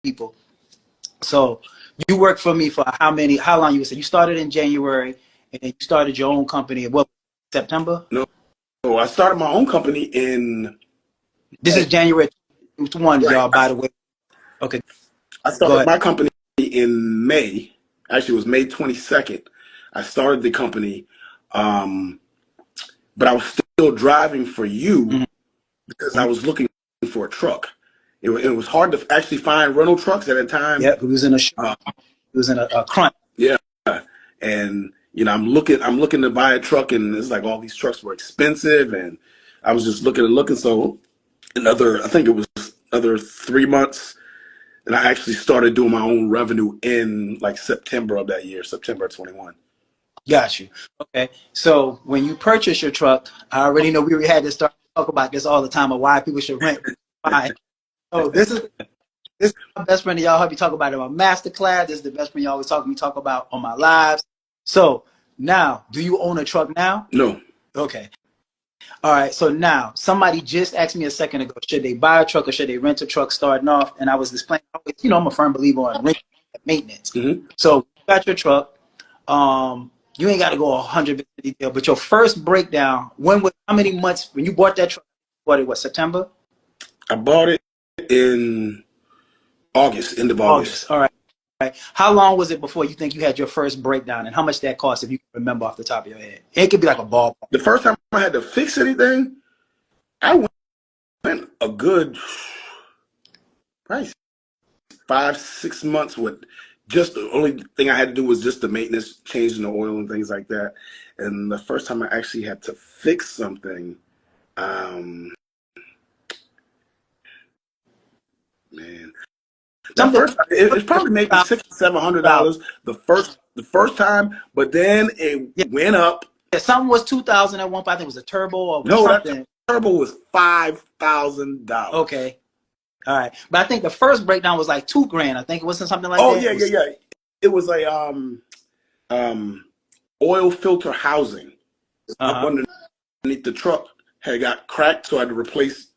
people. So you worked for me for how long you said? You started in January and then you started your own company in what, September? No, no, I started my own company in This is May. January 21, Right. y'all, by the way. Okay, I go started ahead. my company in May. Actually, it was May 22nd. I started the company, um, but I was still driving for you Mm-hmm. because I was looking for a truck. It was hard to actually find rental trucks at a time. Yep, Uh, he was in a crunch. yeah, and I'm looking to buy a truck, and it's like all these trucks were expensive, and I was just looking and looking. So I think it was another 3 months, and I actually started doing my own revenue in like September of that year, September 21. Got you. Okay. So when you purchase your truck, I already know we had to start to talk about this all the time of why people should rent. Buy. So this is my best friend that y'all heard me talk about in my master class. This is the best friend y'all always talk about on my lives. So now, do you own a truck now? No, Okay. All right. So now somebody just asked me a second ago, should they buy a truck or should they rent a truck starting off? And I was explaining, I'm a firm believer on rent maintenance. hmm So you got your truck. You ain't got to go 100% detail, but your first breakdown, how many months when you bought that truck? Bought it what, September? I bought it in August, end of August. August. All right. All right. How long was it before you think you had your first breakdown, and how much that cost if you can remember off the top of your head? It could be like a ballpark. The first time I had to fix anything, I went a good probably 5, 6 months with just the only thing I had to do was just the maintenance, changing the oil and things like that. And the first time I actually had to fix something, um, man, that Something first it's probably maybe about, $600 or $700 the first time, but then it yeah, went up. something was 2,000 at one point. I think it was a turbo or No, that something. turbo was $5,000. Okay. All right. But I think the first breakdown was like 2 grand. I think it wasn't something like Oh that. yeah, It yeah, was, yeah. It was a um oil filter housing up uh-huh. underneath the truck had got cracked, so I had to replace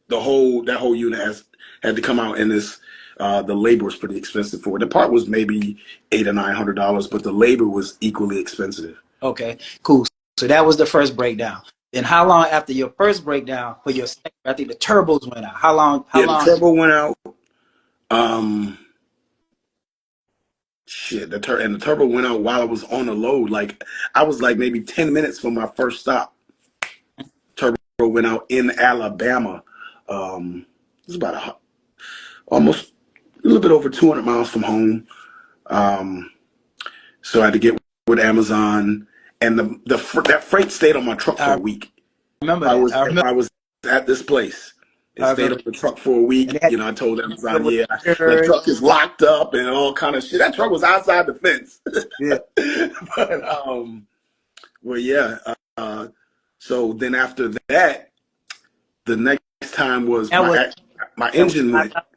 that whole unit had to come out, and this the labor was pretty expensive for it. The part was maybe $800 or $900, but the labor was equally expensive. Okay, cool. So that was the first breakdown. Then how long after your first breakdown for your second, I think the turbos went out. How Yeah, the long? turbo went out. Um, shit, the turbo went out while I was on the load. Like I was like maybe 10 minutes from my first stop. Turbo went out in Alabama. It was about almost a little bit over 200 miles from home. Um, so I had to get with Amazon, and that freight stayed on my truck for I a week. remember I that. was I was at this place. It I stayed remember. on the truck for a And they week. had I told to deal Amazon, with yeah, that insurance. truck is locked up and all kind of shit. That truck was outside the fence. Yeah. but well, yeah. So then after that, the next time was That was my that was engine went. 5,000.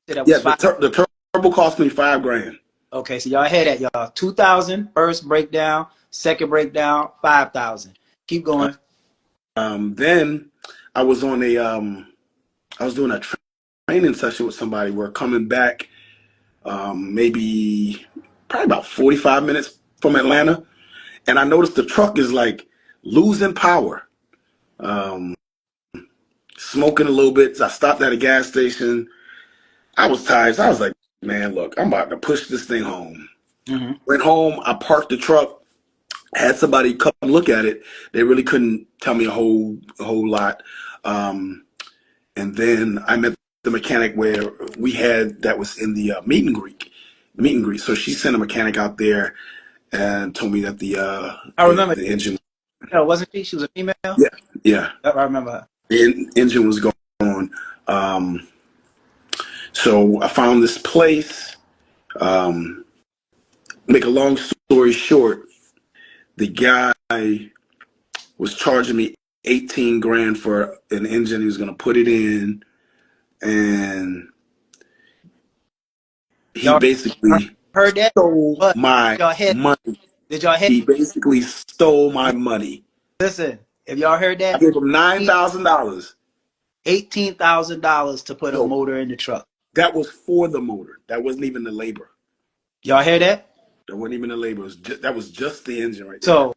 That Yeah, was the five. the turbo cost me 5 grand. Okay, so y'all had that, y'all. 2,000 first breakdown, second breakdown, 5,000. Keep going. Then I was on I was doing a training session with somebody. We're coming back, maybe probably about 45 minutes from Atlanta, and I noticed the truck is like losing power, um, smoking a little bit. So I stopped at a gas station. I was tired. So I was like, man, look, I'm about to push this thing home. Mm-hmm. Went home. I parked the truck. Had somebody come look at it. They really couldn't tell me a whole lot. Um, and then I met the mechanic where we had that was in the meet and greet. So she sent a mechanic out there and told me that I remember. the engine, Wasn't she? She was a female. yeah, yeah, Yep, I remember her. the engine was going. Um, so I found this place. Um, Make a long story short, the guy was charging me 18 grand for an engine. He was going to put it in, and he Y'all basically heard that? stole But my y'all had money. did y'all hear? He basically stole my money. Listen, if y'all heard I that, gave him $9,000. $18,000 to put a So motor in the truck. That was for the motor. That wasn't even the labor. Y'all hear that? That wasn't even the labor. That was just the engine right there. So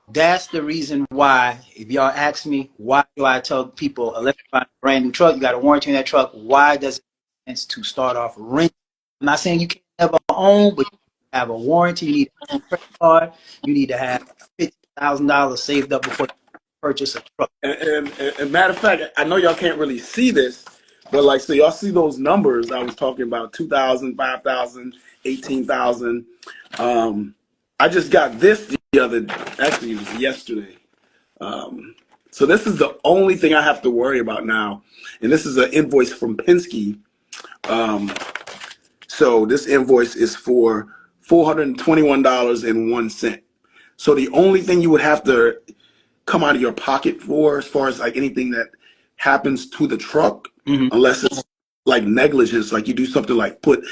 that's the reason why, if y'all ask me, why do I tell people, unless you buy a brand new truck, you got a warranty on that truck, why does it make sense to start off renting? I'm not saying you can never own, but you have a warranty, you need a credit card, you need to have $50,000 saved up before you purchase a truck. And matter of fact, I know y'all can't really see this, but like, so y'all see those numbers I was talking about, 2,000, 5,000, 18,000. I just got this actually it was yesterday. So this is the only thing I have to worry about now. And this is an invoice from Penske. So this invoice is for $421.01. So the only thing you would have to come out of your pocket for, as far as like anything that happens to the truck, unless it's like negligence, like you do something like put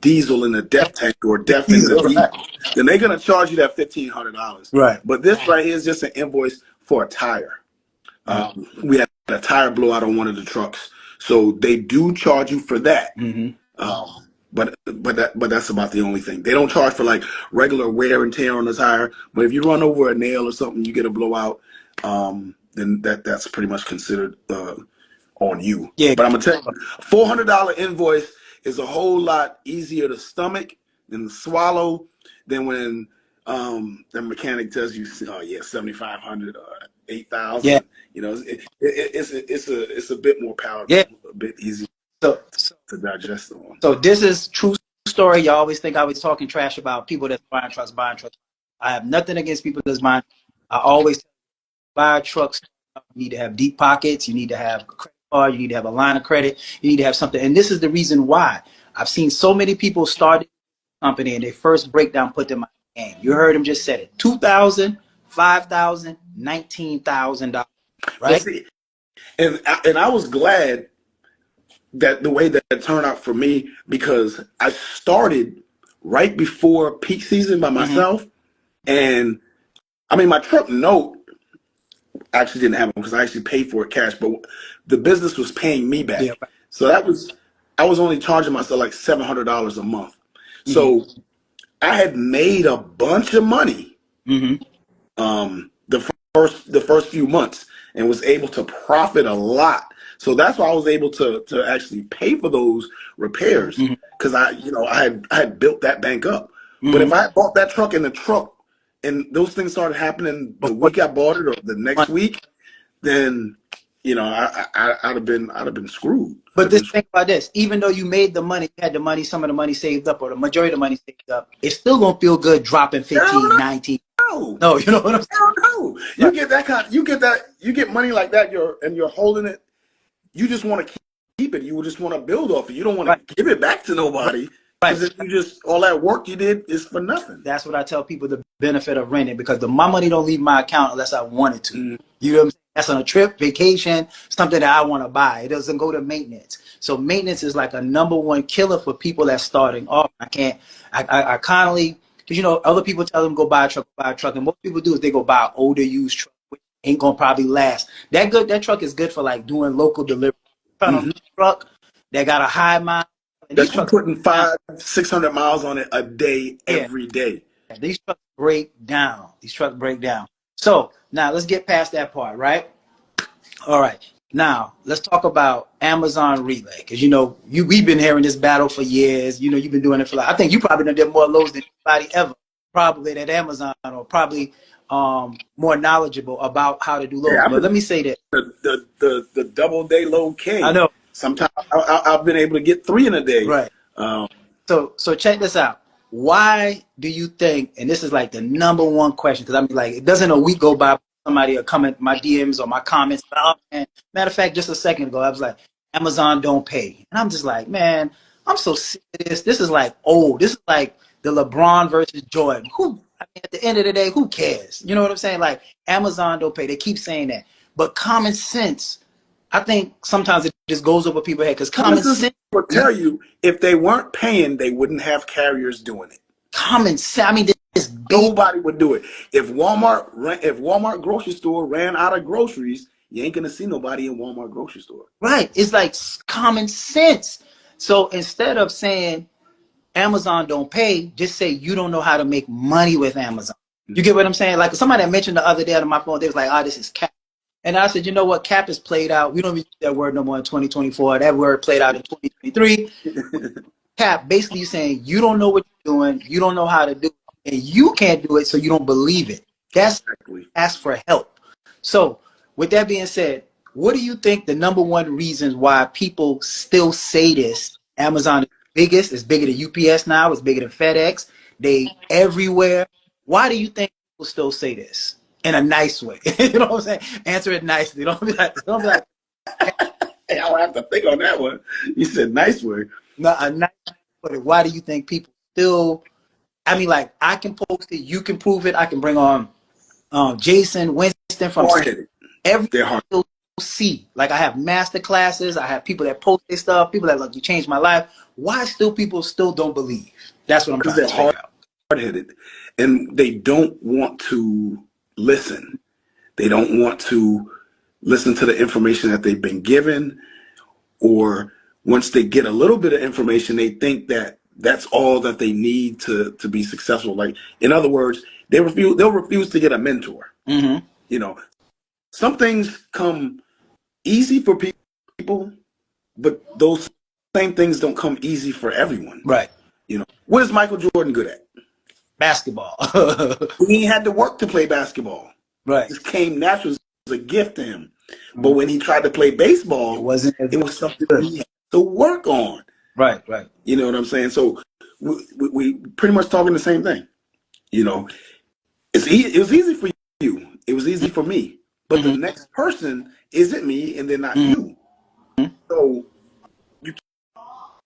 diesel in the depth tank or depth in the diesel, then they're gonna charge you that $1,500. Right. But this right here is just an invoice for a tire. We had a tire blowout on one of the trucks, so they do charge you for that. But that's about the only thing. They don't charge for like regular wear and tear on the tire. But if you run over a nail or something, you get a blowout, then that's pretty much considered on you. Yeah. But I'm gonna tell you, $400 invoice is a whole lot easier to stomach than to swallow than when the mechanic tells you, oh yeah, 7,500 or 8,000. Yeah. You know, it's a bit more palatable, Yeah. a bit easier So to digest the one. So this is true story. Y'all always think I was talking trash about people that's buying trucks. I have nothing against people that's buying. I always buy trucks. You need to have deep pockets. You need to have a credit card. You need to have a line of credit. You need to have something. And this is the reason why I've seen so many people start a company and they first breakdown put them in the game. You heard him just said it. $2,000, $5,000, $19,000. Right? See, and I was glad that the way that it turned out for me, because I started right before peak season by myself. And I mean, my truck note actually didn't have them because I actually paid for it cash, but the business was paying me back. Yeah. So I was only charging myself like $700 a month. So I had made a bunch of money the first few months and was able to profit a lot. So that's why I was able to actually pay for those repairs, because I had built that bank up. But if I had bought that truck and those things started happening the week I bought it or the next week, then I'd have been screwed. But think about this: even though you made the money, you had the money, some of the money saved up, or the majority of the money saved up, it's still gonna feel good dropping 15, 19. No, you know what I'm saying? No, you get that you get money like that, you're holding it. You just want to keep it. You just want to build off it. You don't want to give it back to nobody. Because if you just, all that work you did is for nothing. That's what I tell people, the benefit of renting, because my money don't leave my account unless I want it to. You know what I'm saying? That's on a trip, vacation, something that I want to buy. It doesn't go to maintenance. So maintenance is like a #1 killer for people that's starting off. I constantly, because other people tell them go buy a truck, and what people do is they go buy an older used truck, which ain't gonna probably last. That truck is good for like doing local delivery. Truck that got a high mile. That's putting 500-600 miles on it a day, every day. These trucks break down. So now let's get past that part, right? All right. Now let's talk about Amazon Relay, because we've been hearing this battle for years. You've been doing it for I think you probably done did more loads than anybody ever, probably at Amazon, or probably more knowledgeable about how to do loads. But let me say that the double day load king. I know. Sometimes I've been able to get 3 in a day. Right. So check this out. Why do you think, and this is like the #1 question, because I mean, like, it doesn't a week go by somebody will come in my DMs or my comments. And matter of fact, just a second ago, I was like, Amazon don't pay. And I'm just like, man, I'm so sick of this. This is like old. This is like the LeBron versus Jordan. At the end of the day, who cares? You know what I'm saying? Like, Amazon don't pay. They keep saying that. But common sense, I think sometimes it just goes over people's head, because common sense will tell you if they weren't paying, they wouldn't have carriers doing it. Common sense. I mean, nobody would do it. If Walmart grocery store ran out of groceries you ain't gonna see nobody in Walmart grocery store. Right. It's like common sense. So instead of saying Amazon don't pay, just say you don't know how to make money with Amazon. You get what I'm saying? Like somebody that mentioned the other day on my phone, they was like, "Oh, this is cap." And I said, "You know what? Cap is played out. We don't even use that word no more in 2024. That word played out in 2023. Cap, basically you're saying you don't know what you're doing, you don't know how to do it, and you can't do it, so you don't believe it. That's Exactly. ask for help. So with that being said, what do you think the number one reasons why people still say this? Amazon is biggest, it's bigger than UPS now, it's bigger than FedEx, they everywhere. Why do you think people still say this? In a nice way. You know what I'm saying? Answer it nicely. Don't be like Hey, I'll have to think on that one. You said nice word. no, a nice way. Why do you think people still I mean, like, I can post it, you can prove it. I can bring on Jason Winston from Hard-headed. every They're hard. see. Like, I have master classes, I have people that post their stuff, people that like you changed my life. Why still people still don't believe? That's what I'm Because trying they're to figure out. hard-headed, and they don't want to listen. They don't want to listen to the information that they've been given, or once they get a little bit of information, they think that that's all that they need to be successful. Like, in other words, they'll refuse to get a mentor. Mm-hmm. You know, some things come easy for people, but those same things don't come easy for everyone. Right. You know, what is Michael Jordan good at? Basketball. He had to work to play basketball. Right. This came natural. It was a gift to him. But when he tried to play It baseball, wasn't as it was something good. he had to work on. Right, right. You know what I'm saying? So we pretty much talking the same thing. You know, it was easy for you. It was easy for me. But the Mm-hmm. next person isn't me, and they're not Mm-hmm. you. So you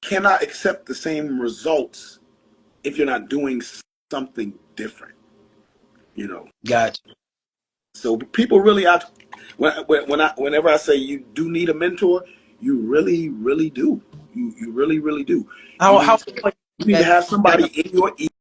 cannot accept the same results if you're not doing something different. You know. Gotcha. So people really out whenever I say you do need a mentor, you really, really do. You really, really do. You How need to have somebody in your